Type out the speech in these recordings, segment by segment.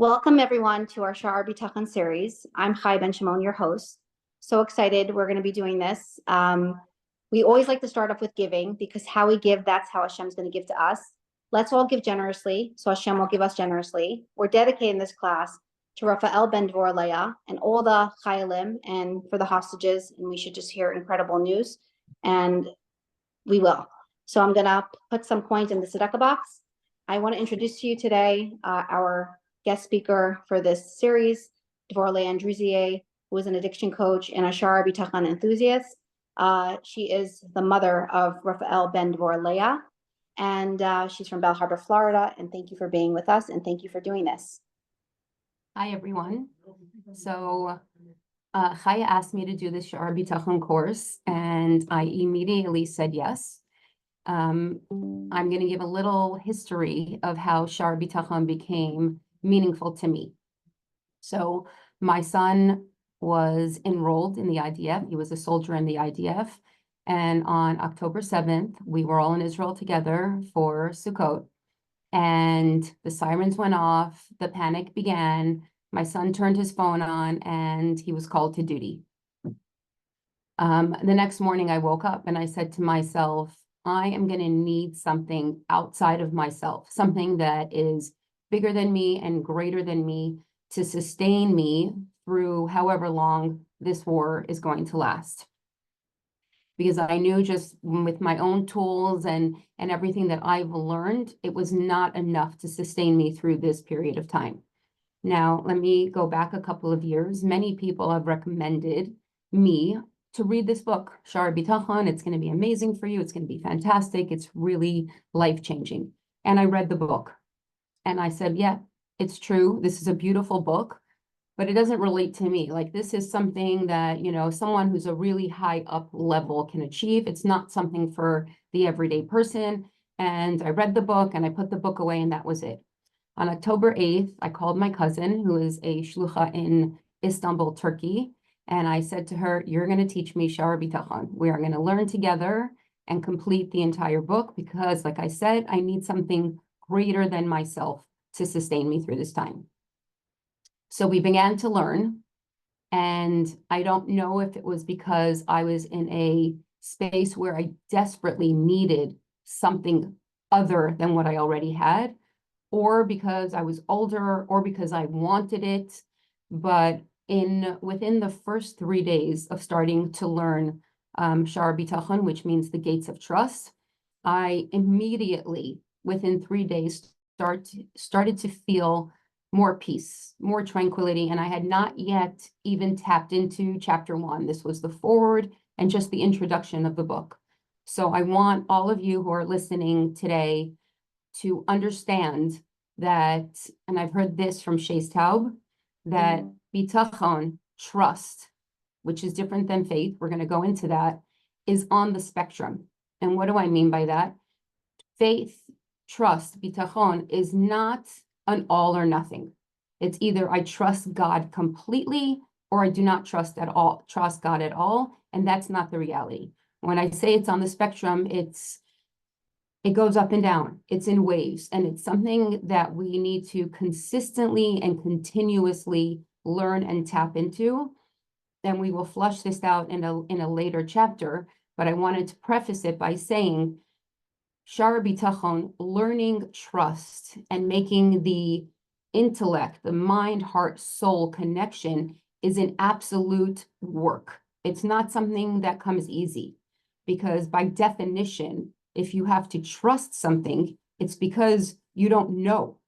Welcome everyone to our Shar Habitachan series. I'm Chai Ben Shimon, your host. So excited we're going to be doing this. We always like to start off with giving because how we give, that's how Hashem's going to give to us. Let's all give generously, so Hashem will give us generously. We're dedicating this class to Raphael ben Devorah Leah and all the Chayalim and for the hostages, and we should just hear incredible news, and we will. So I'm going to put some coins in the tzedakah box. I want to introduce to you today our guest speaker for this series, Devorah Leah Andrusier, who is an addiction coach and a Shar Habitachan enthusiast. She is the mother of Raphael ben Devorah Leah, and she's from Bell Harbor, Florida. And thank you for being with us, and thank you for doing this. Hi, everyone. So Chaya asked me to do this Shar Habitachan course, and I immediately said yes. I'm going to give a little history of how Shar Habitachan became meaningful to me. So my son was enrolled in the IDF. He was a soldier in the IDF. And on October 7th, we were all in Israel together for Sukkot. And the sirens went off, the panic began. My son turned his phone on and he was called to duty. The next morning I woke up and I said to myself, I am going to need something outside of myself, something that is bigger than me and greater than me to sustain me through however long this war is going to last. Because I knew just with my own tools and everything that I've learned, it was not enough to sustain me through this period of time. Now, let me go back a couple of years. Many people have recommended me to read this book, Shar Habitachan. It's going to be amazing for you. It's going to be fantastic. It's really life-changing. And I read the book. And I said, yeah, it's true. This is a beautiful book, but it doesn't relate to me. Like, this is something that, you know, someone who's a really high up level can achieve. It's not something for the everyday person. And I read the book and I put the book away, and that was it. On October 8th, I called my cousin, who is a shlucha in Istanbul, Turkey. And I said to her, you're going to teach me Shar Habitachan. We are going to learn together and complete the entire book because, like I said, I need something greater than myself to sustain me through this time. So we began to learn, and I don't know if it was because I was in a space where I desperately needed something other than what I already had, or because I was older, or because I wanted it. But within the first 3 days of starting to learn Shar Habitachan, which means the gates of trust, I immediately, within 3 days, started to feel more peace, more tranquility. And I had not yet even tapped into chapter 1. This was the foreword and just the introduction of the book. So I want all of you who are listening today to understand that, and I've heard this from Shays Taub, that Bitachon, trust, which is different than faith, we're going to go into that, is on the spectrum. And what do I mean by that? Faith, trust, Bitachon, is not an all or nothing. It's either I trust God completely or I do not trust God at all. And that's not the reality. When I say it's on the spectrum, it goes up and down. It's in waves. And it's something that we need to consistently and continuously learn and tap into. Then we will flush this out in a later chapter. But I wanted to preface it by saying Shar Habitachan, learning trust and making the intellect, the mind, heart, soul connection is an absolute work. It's not something that comes easy, because by definition, if you have to trust something, it's because you don't know,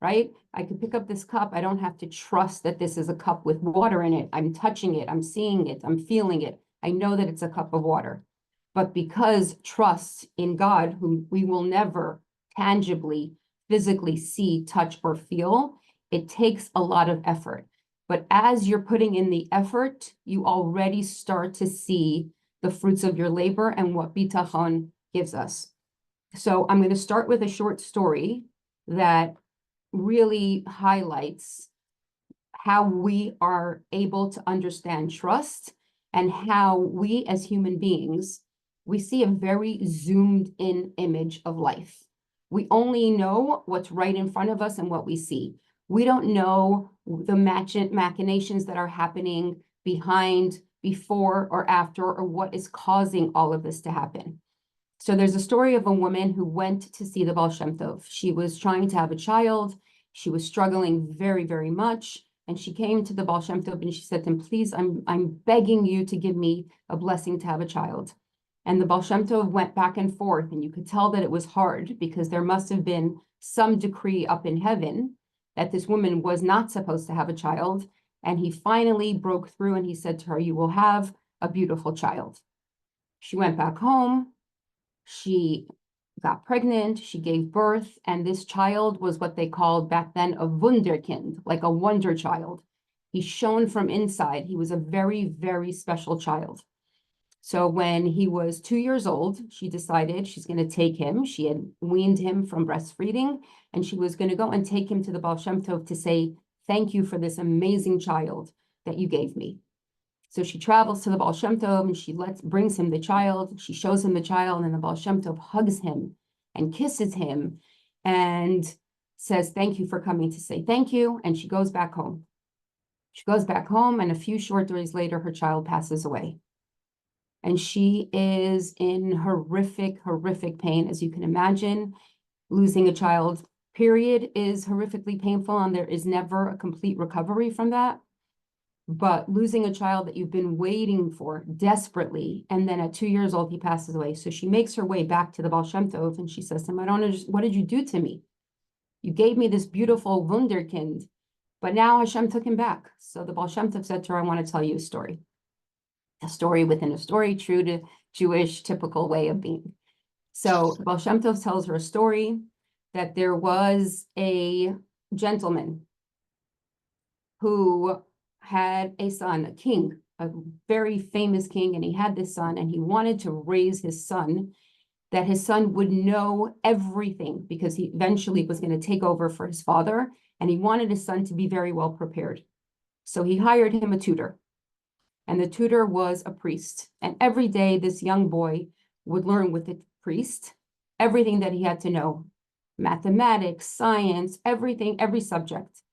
right? I could pick up this cup. I don't have to trust that this is a cup with water in it. I'm touching it. I'm seeing it. I'm feeling it. I know that it's a cup of water. But because trust in God, whom we will never tangibly, physically see, touch, or feel, it takes a lot of effort. But as you're putting in the effort, you already start to see the fruits of your labor and what Bitachon gives us. So I'm going to start with a short story that really highlights how we are able to understand trust and how we as human beings, we see a very zoomed in image of life. We only know what's right in front of us and what we see. We don't know the machinations that are happening behind, before, or after, or what is causing all of this to happen. So there's a story of a woman who went to see the Baal Shem Tov. She was trying to have a child. She was struggling very, very much. And she came to the Baal Shem Tov and she said to him, please, I'm begging you to give me a blessing to have a child. And the Baal Shem Tov went back and forth, and you could tell that it was hard because there must have been some decree up in heaven that this woman was not supposed to have a child. And he finally broke through and he said to her, you will have a beautiful child. She went back home. She got pregnant, she gave birth, and this child was what they called back then a wunderkind, like a wonder child. He shone from inside. He was a very, very special child. So when he was 2 years old, she decided she's going to take him. She had weaned him from breastfeeding, and she was going to go and take him to the Baal Shem Tov to say, thank you for this amazing child that you gave me. So she travels to the Baal Shem Tov and she brings him the child. She shows him the child, and the Baal Shem Tov hugs him and kisses him and says, thank you for coming to say thank you. And she goes back home. She goes back home, and a few short days later, her child passes away. And she is in horrific, horrific pain, as you can imagine. Losing a child, period, is horrifically painful, and there is never a complete recovery from that. But losing a child that you've been waiting for desperately, and then at 2 years old, he passes away. So she makes her way back to the Baal Shem Tov, and she says to him, I don't understand, what did you do to me? You gave me this beautiful wunderkind, but now Hashem took him back. So the Baal Shem Tov said to her, I want to tell you a story within a story, true to Jewish typical way of being. So Baal Shem Tov tells her a story that there was a gentleman who had a son, a king, a very famous king, and he had this son, and he wanted to raise his son, that his son would know everything, because he eventually was going to take over for his father, and he wanted his son to be very well prepared. So he hired him a tutor, and the tutor was a priest. And every day this young boy would learn with the priest everything that he had to know, mathematics, science, everything, every subject.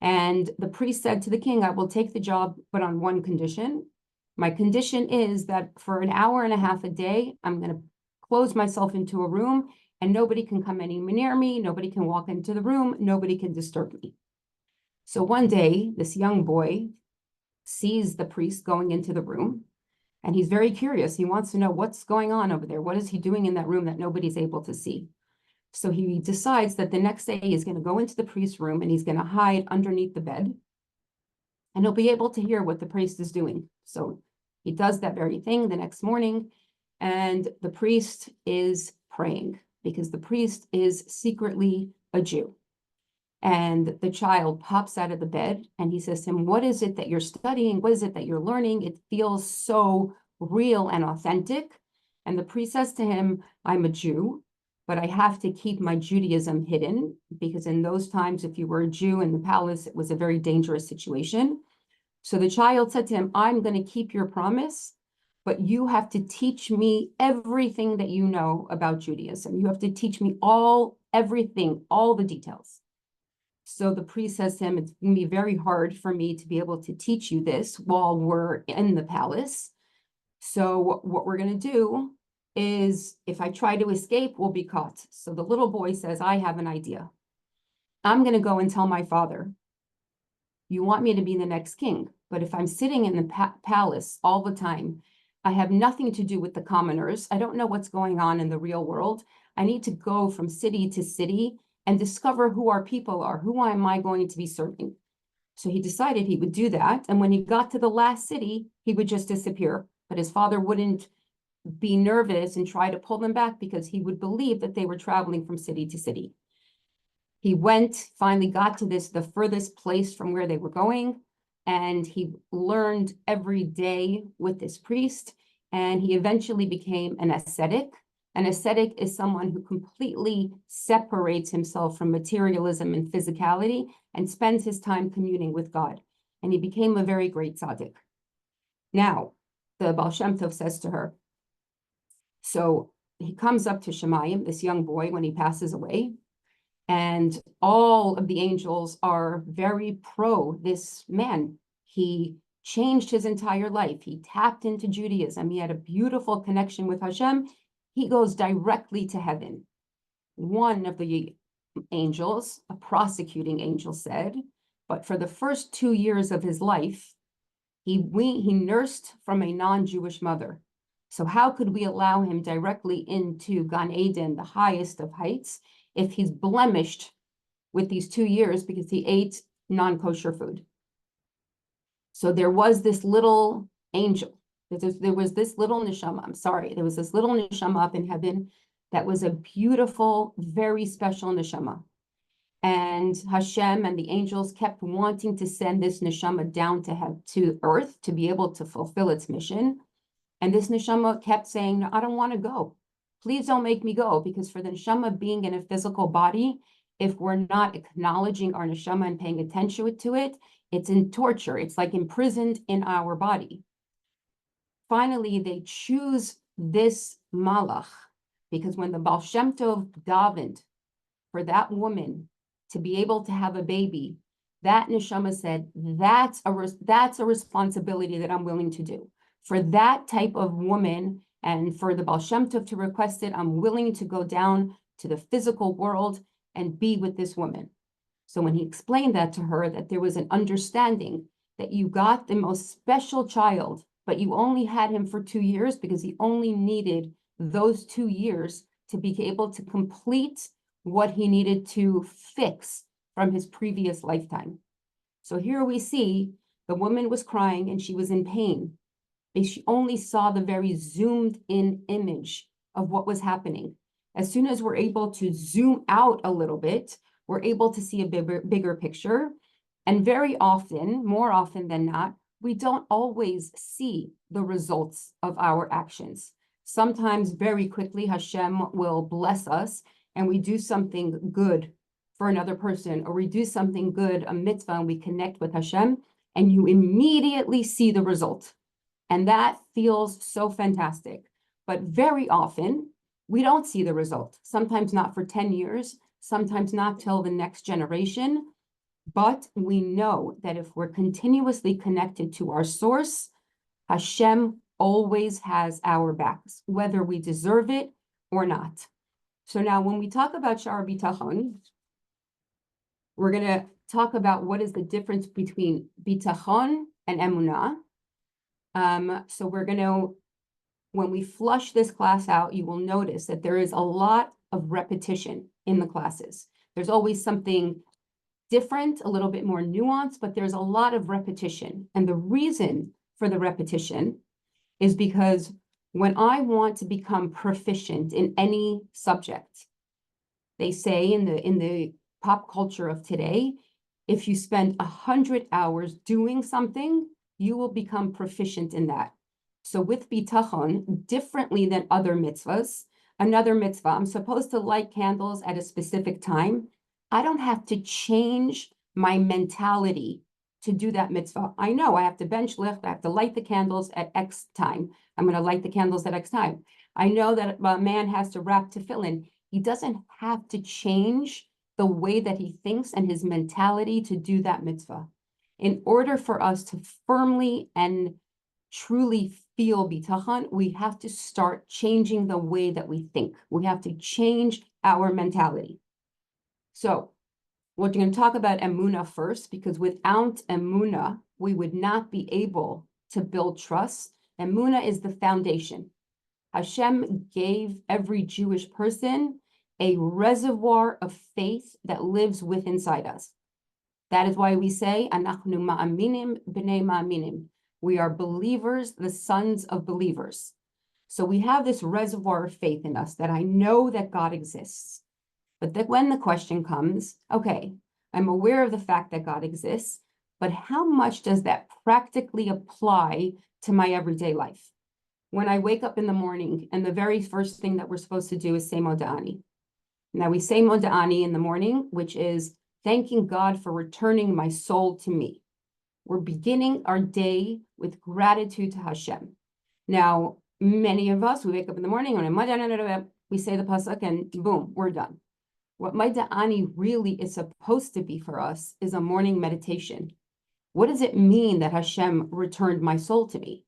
And the priest said to the king, I will take the job, but on one condition. My condition is that for an hour and a half a day, I'm going to close myself into a room, and nobody can come anywhere near me. Nobody can walk into the room. Nobody can disturb me. So one day, this young boy sees the priest going into the room, and he's very curious. He wants to know what's going on over there. What is he doing in that room that nobody's able to see? So he decides that the next day he's going to go into the priest's room, and he's going to hide underneath the bed, and he'll be able to hear what the priest is doing. So he does that very thing the next morning, and the priest is praying, because the priest is secretly a Jew. And the child pops out of the bed, and he says to him, what is it that you're studying? What is it that you're learning? It feels so real and authentic. And the priest says to him, I'm a Jew, but I have to keep my Judaism hidden, because in those times, if you were a Jew in the palace, it was a very dangerous situation. So the child said to him, I'm going to keep your promise, but you have to teach me everything that you know about Judaism. You have to teach me everything, all the details. So the priest says to him, it's going to be very hard for me to be able to teach you this while we're in the palace. So what we're going to do is, if I try to escape, we'll be caught. So the little boy says, I have an idea. I'm going to go and tell my father, you want me to be the next king, but if I'm sitting in the palace all the time, I have nothing to do with the commoners. I don't know what's going on in the real world. I need to go from city to city and discover who our people are. Who am I going to be serving? So he decided he would do that. And when he got to the last city, he would just disappear. But his father wouldn't be nervous and try to pull them back, because he would believe that they were traveling from city to city. He finally got to the furthest place from where they were going, and he learned every day with this priest, and he eventually became an ascetic. An ascetic is someone who completely separates himself from materialism and physicality and spends his time communing with God. And he became a very great tzaddik. Now, the Baal Shem Tov says to her, so he comes up to Shemayim, this young boy, when he passes away, And all of the angels are very pro this man. He changed his entire life. He tapped into Judaism. He had a beautiful connection with Hashem. He goes directly to heaven. One of the angels, a prosecuting angel, said, but for the first 2 years of his life, he nursed from a non-Jewish mother. So how could we allow him directly into Gan Eden, the highest of heights, if he's blemished with these 2 years because he ate non-kosher food? So there was this little angel. There was this little neshama. There was this little neshama up in heaven that was a beautiful, very special neshama. And Hashem and the angels kept wanting to send this neshama down to earth to be able to fulfill its mission. And this neshama kept saying, no, I don't want to go. Please don't make me go. Because for the neshama being in a physical body, if we're not acknowledging our neshama and paying attention to it, it's in torture. It's like imprisoned in our body. Finally, they choose this malach, because when the Baal Shem Tov davened for that woman to be able to have a baby, that neshama said, that's a responsibility that I'm willing to do. For that type of woman and for the Baal Shem Tov to request it, I'm willing to go down to the physical world and be with this woman. So when he explained that to her, that there was an understanding that you got the most special child, but you only had him for 2 years because he only needed those 2 years to be able to complete what he needed to fix from his previous lifetime. So here we see the woman was crying and she was in pain. She only saw the very zoomed in image of what was happening. As soon as we're able to zoom out a little bit, we're able to see a bigger picture. And very often, more often than not, we don't always see the results of our actions. Sometimes very quickly, Hashem will bless us and we do something good for another person, or we do something good, a mitzvah, and we connect with Hashem, and you immediately see the result. And that feels so fantastic. But very often, we don't see the result. Sometimes not for 10 years, sometimes not till the next generation. But we know that if we're continuously connected to our source, Hashem always has our backs, whether we deserve it or not. So now when we talk about Shar Habitachan, we're going to talk about what is the difference between Bitachon and Emunah. So we're going to, when we flush this class out, you will notice that there is a lot of repetition in the classes. There's always something different, a little bit more nuanced, but there's a lot of repetition. And the reason for the repetition is because when I want to become proficient in any subject, they say in the pop culture of today, if you spend 100 hours doing something, you will become proficient in that. So with Bitachon, differently than other mitzvahs, another mitzvah, I'm supposed to light candles at a specific time. I don't have to change my mentality to do that mitzvah. I know I have to bench lift, I have to light the candles at X time. I'm going to light the candles at X time. I know that a man has to wrap tefillin. He doesn't have to change the way that he thinks and his mentality to do that mitzvah. In order for us to firmly and truly feel bitachon, we have to start changing the way that we think. We have to change our mentality. So we're going to talk about Emunah first, because without Emunah, we would not be able to build trust. Emunah is the foundation. Hashem gave every Jewish person a reservoir of faith that lives within inside us. That is why we say, Anachnu ma'aminim b'nei ma'aminim. We are believers, the sons of believers. So we have this reservoir of faith in us that I know that God exists. But that when the question comes, okay, I'm aware of the fact that God exists, but how much does that practically apply to my everyday life? When I wake up in the morning and the very first thing that we're supposed to do is say Moda'ani. Now we say Moda'ani in the morning, which is thanking God for returning my soul to me. We're beginning our day with gratitude to Hashem. Now, many of us, we wake up in the morning and we say the pasuk and boom, we're done. What my da'ani really is supposed to be for us is a morning meditation. What does it mean that Hashem returned my soul to me?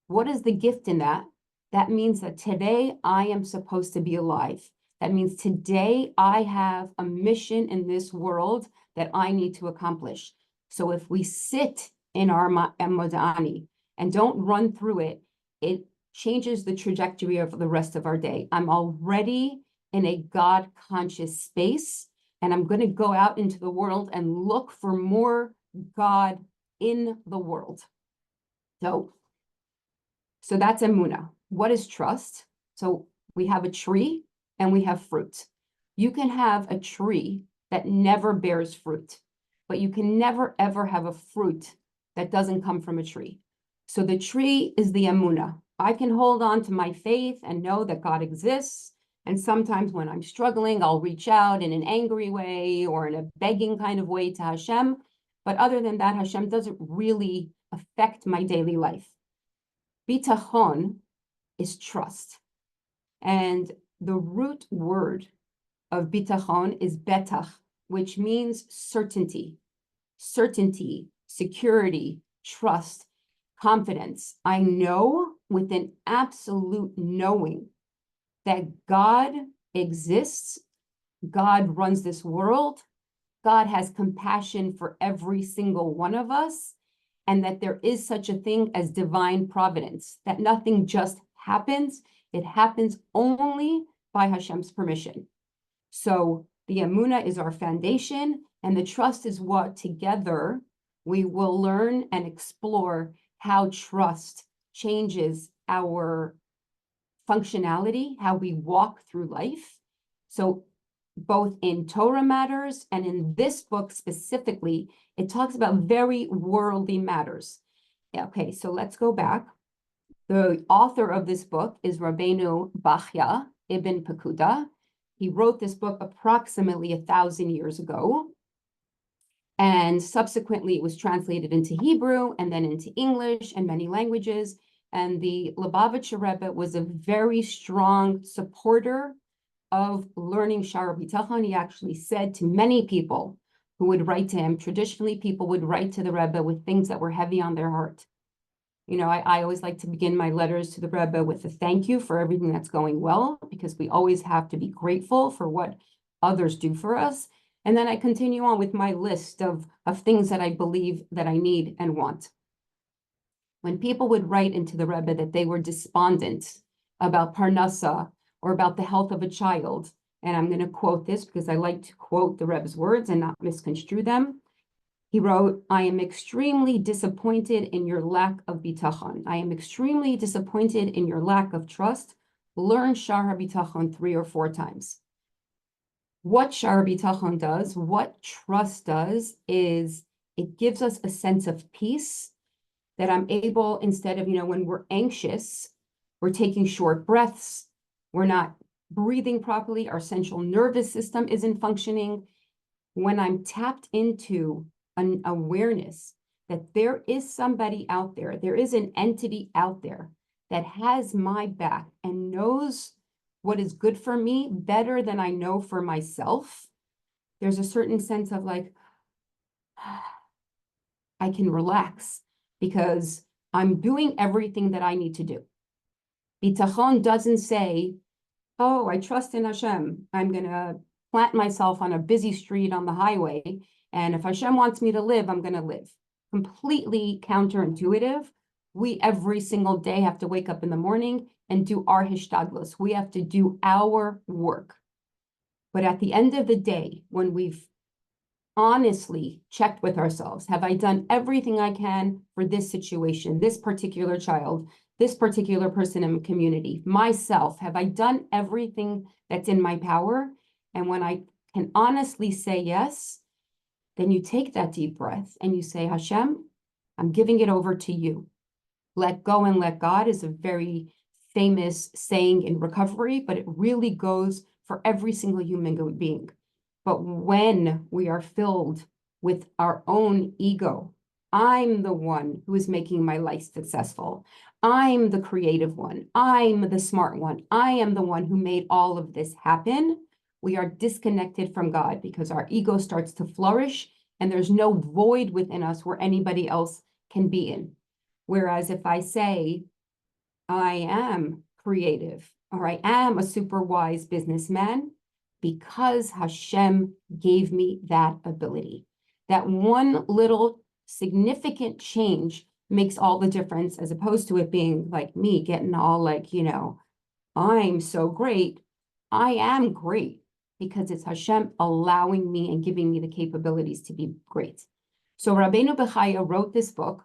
What is the gift in that? That means that today I am supposed to be alive. That means today I have a mission in this world that I need to accomplish. So if we sit in our modani and don't run through it, it changes the trajectory of the rest of our day. I'm already in a God-conscious space, and I'm going to go out into the world and look for more God in the world. So that's Emunah. What is trust? So we have a tree and we have fruit. You can have a tree that never bears fruit, but you can never, ever have a fruit that doesn't come from a tree. So the tree is the Emunah. I can hold on to my faith and know that God exists. And sometimes when I'm struggling, I'll reach out in an angry way or in a begging kind of way to Hashem. But other than that, Hashem doesn't really affect my daily life. Bitachon is trust. And the root word of bitachon is betach, which means certainty, security, trust, confidence. I know with an absolute knowing that God exists, God runs this world, God has compassion for every single one of us, and that there is such a thing as divine providence, that nothing just happens, it happens only by Hashem's permission. So the Emunah is our foundation, and the trust is what together we will learn and explore how trust changes our functionality, how we walk through life. So both in Torah matters and in this book specifically, it talks about very worldly matters. Okay, so let's go back. The author of this book is Rabbeinu Bachya ibn Pekuda. He wrote this book approximately 1,000 years ago. And subsequently, it was translated into Hebrew and then into English and many languages. And the Lubavitcher Rebbe was a very strong supporter of learning Shar Habitachan. He actually said to many people who would write to him, traditionally people would write to the Rebbe with things that were heavy on their heart. You know, I always like to begin my letters to the Rebbe with a thank you for everything that's going well, because we always have to be grateful for what others do for us. And then I continue on with my list of things that I believe that I need and want. When people would write into the Rebbe that they were despondent about Parnasa or about the health of a child, and I'm going to quote this because I like to quote the Rebbe's words and not misconstrue them. He wrote, I am extremely disappointed in your lack of bitachon. I am extremely disappointed in your lack of trust. Learn Shar Habitachan 3 or 4 times. What Shar Habitachan does, what trust does, is it gives us a sense of peace that I'm able, instead of, when we're anxious, we're taking short breaths, we're not breathing properly, our central nervous system isn't functioning. When I'm tapped into an awareness that there is somebody out there, there is an entity out there that has my back and knows what is good for me better than I know for myself, there's a certain sense of like, I can relax because I'm doing everything that I need to do. Bitachon doesn't say, oh, I trust in Hashem. I'm going to plant myself on a busy street on the highway, and if Hashem wants me to live, I'm going to live. Completely counterintuitive. We every single day have to wake up in the morning and do our hishtadlus. We have to do our work. But at the end of the day, when we've honestly checked with ourselves, have I done everything I can for this situation, this particular child, this particular person in the community, myself, have I done everything that's in my power? And when I can honestly say yes, then you take that deep breath and you say, Hashem, I'm giving it over to you. Let go and let God is a very famous saying in recovery, but it really goes for every single human being. But when we are filled with our own ego, I'm the one who is making my life successful. I'm the creative one. I'm the smart one. I am the one who made all of this happen. we are disconnected from God because our ego starts to flourish and there's no void within us where anybody else can be in. Whereas if I say, I am creative, or I am a super wise businessman, because Hashem gave me that ability. That one little significant change makes all the difference, as opposed to it being like me getting all like, I'm so great. I am great because it's Hashem allowing me and giving me the capabilities to be great. So Rabbeinu Bechaya wrote this book.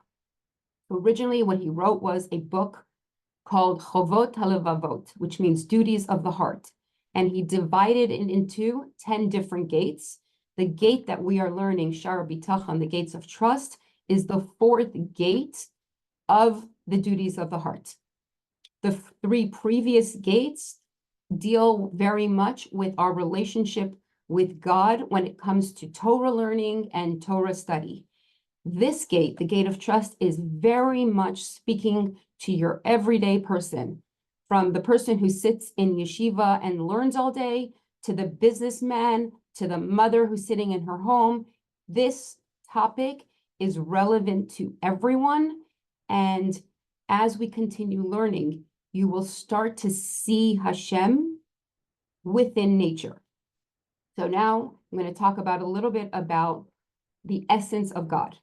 Originally, what he wrote was a book called Chovot HaLevavot, which means duties of the heart. And he divided it into 10 different gates. The gate that we are learning, Shar Habitachan, the gates of trust, is the fourth gate of the duties of the heart. The three previous gates deal very much with our relationship with God when it comes to Torah learning and Torah study. This gate, the gate of trust, is very much speaking to your everyday person, from the person who sits in yeshiva and learns all day, to the businessman, to the mother who's sitting in her home. This topic is relevant to everyone. And as we continue learning, you will start to see Hashem within nature. So now I'm going to talk about a little bit about the essence of God.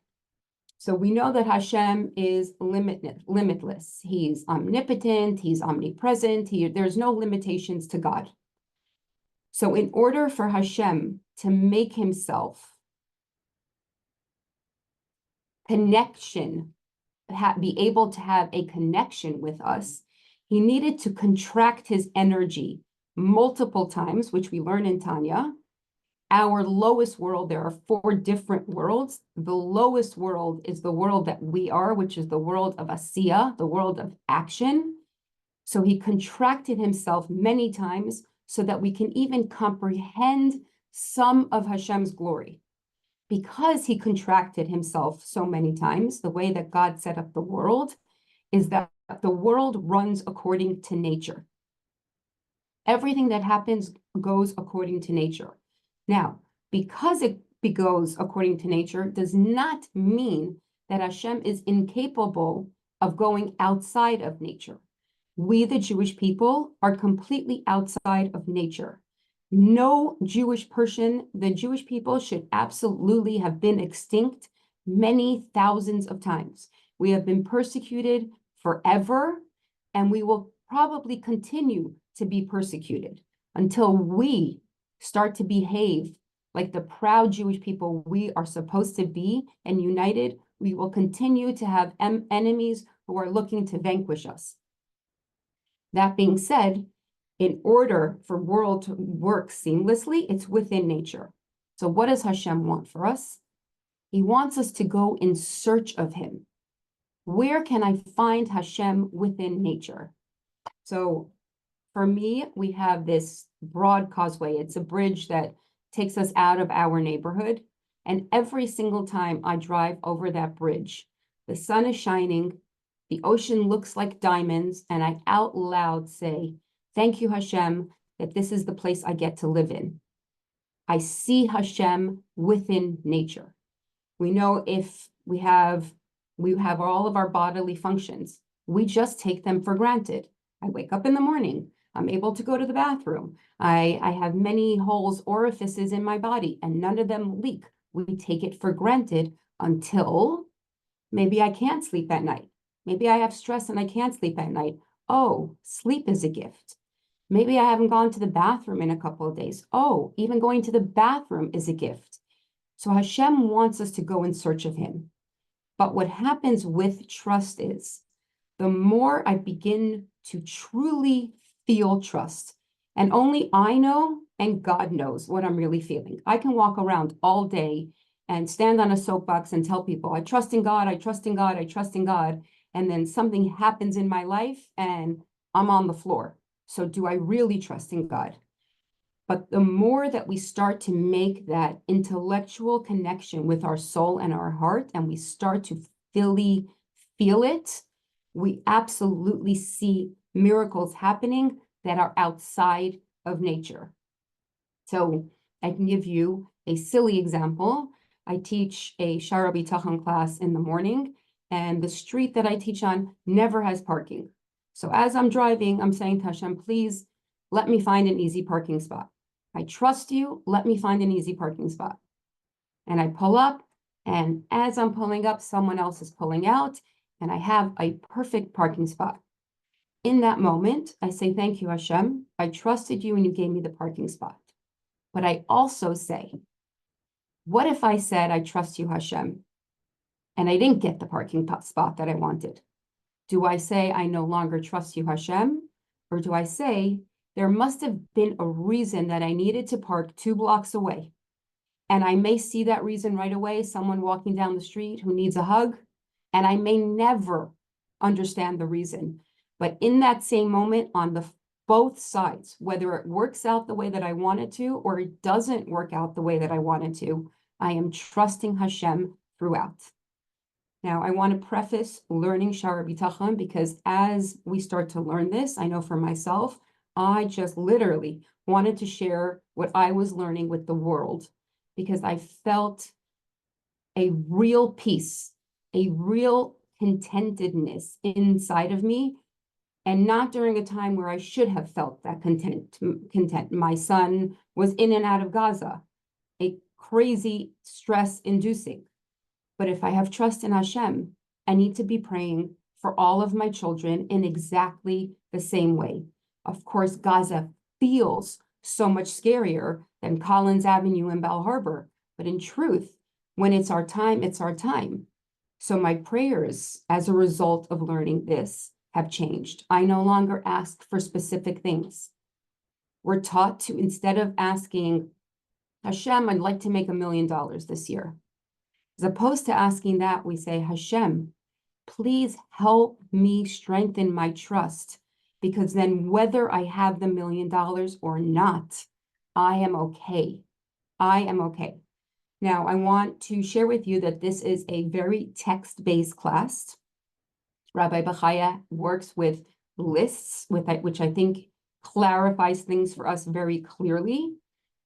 So we know that Hashem is limitless. He's omnipotent, he's omnipresent, there's no limitations to God. So in order for Hashem to make himself be able to have a connection with us, he needed to contract his energy multiple times, which we learn in Tanya. Our lowest world, there are 4 different worlds. The lowest world is the world that we are, which is the world of Asiya, the world of action. So he contracted himself many times so that we can even comprehend some of Hashem's glory. Because he contracted himself so many times, the way that God set up the world is that the world runs according to nature. Everything that happens goes according to nature. Now, because it goes according to nature does not mean that Hashem is incapable of going outside of nature. We, the Jewish people, are completely outside of nature. No Jewish person, the Jewish people should absolutely have been extinct many thousands of times. We have been persecuted forever, and we will probably continue to be persecuted until we start to behave like the proud Jewish people we are supposed to be and united. We will continue to have enemies who are looking to vanquish us. That being said, in order for world to work seamlessly, it's within nature. So what does Hashem want for us? He wants us to go in search of him. Where can I find Hashem within nature? So for me, we have this broad causeway. It's a bridge that takes us out of our neighborhood. And every single time I drive over that bridge, the sun is shining, the ocean looks like diamonds, and I out loud say, thank you, Hashem, that this is the place I get to live in. I see Hashem within nature. We know if we have all of our bodily functions, we just take them for granted. I wake up in the morning, I'm able to go to the bathroom. I have many holes, orifices in my body, and none of them leak. We take it for granted until maybe I can't sleep at night. Maybe I have stress and I can't sleep at night. Oh, sleep is a gift. Maybe I haven't gone to the bathroom in a couple of days. Oh, even going to the bathroom is a gift. So Hashem wants us to go in search of him. But what happens with trust is the more I begin to truly feel trust, and only I know and God knows what I'm really feeling. I can walk around all day and stand on a soapbox and tell people, I trust in God, I trust in God, I trust in God. And then something happens in my life and I'm on the floor. So do I really trust in God? But the more that we start to make that intellectual connection with our soul and our heart, and we start to fully feel it, we absolutely see miracles happening that are outside of nature. So I can give you a silly example. I teach a Shar Habitachan class in the morning, and the street that I teach on never has parking. So as I'm driving, I'm saying to Hashem, please let me find an easy parking spot. I trust you, let me find an easy parking spot. And I pull up, and as I'm pulling up, someone else is pulling out, and I have a perfect parking spot. In that moment, I say, thank you, Hashem. I trusted you and you gave me the parking spot. But I also say, what if I said, I trust you, Hashem, and I didn't get the parking spot that I wanted? Do I say, I no longer trust you, Hashem? Or do I say, there must have been a reason that I needed to park 2 blocks away? And I may see that reason right away, someone walking down the street who needs a hug, and I may never understand the reason. But in that same moment, on both sides, whether it works out the way that I want it to, or it doesn't work out the way that I want it to, I am trusting Hashem throughout. Now, I want to preface learning Shar Habitachan, because as we start to learn this, I know for myself, I just literally wanted to share what I was learning with the world, because I felt a real peace, a real contentedness inside of me, and not during a time where I should have felt that content. My son was in and out of Gaza, a crazy stress-inducing. But if I have trust in Hashem, I need to be praying for all of my children in exactly the same way. Of course, Gaza feels so much scarier than Collins Avenue in Bell Harbor. But in truth, when it's our time, it's our time. So my prayers, as a result of learning this, have changed. I no longer ask for specific things. We're taught to, instead of asking, Hashem, I'd like to make $1 million this year. As opposed to asking that, we say, Hashem, please help me strengthen my trust, because then whether I have the $1 million or not, I am okay. I am okay. Now, I want to share with you that this is a very text-based class. Rabbi Bachaya works with lists, which I think clarifies things for us very clearly.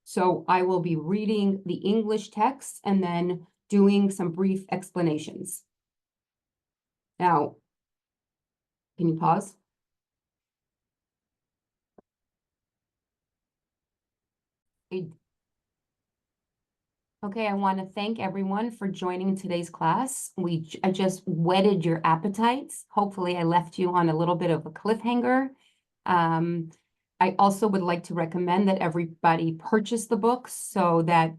So I will be reading the English text and then doing some brief explanations. Now, can you pause? Okay, I want to thank everyone for joining today's class. I just whetted your appetites. Hopefully I left you on a little bit of a cliffhanger. I also would like to recommend that everybody purchase the books, so that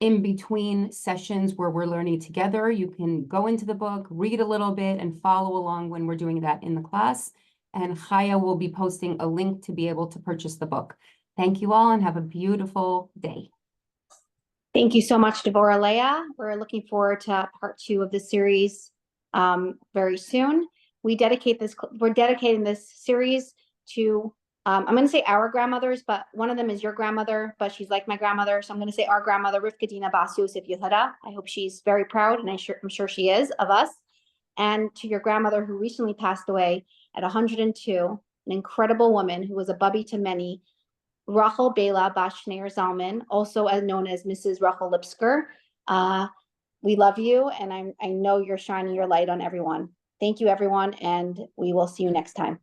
in between sessions where we're learning together, you can go into the book, read a little bit, and follow along when we're doing that in the class. And Chaya will be posting a link to be able to purchase the book. Thank you all and have a beautiful day. Thank you so much, Devorah Leah. We're looking forward to part 2 of the series very soon. We're dedicating this series to, I'm going to say our grandmothers, but one of them is your grandmother, but she's like my grandmother. So I'm going to say our grandmother, Rivka Dina Bas Yosef Yehuda. I hope she's very proud, and I'm sure she is, of us. And to your grandmother, who recently passed away at 102, an incredible woman who was a bubby to many, Rachel Bela Bashner Zalman, also known as Mrs. Rachel Lipsker. We love you, and I know you're shining your light on everyone. Thank you, everyone, and we will see you next time.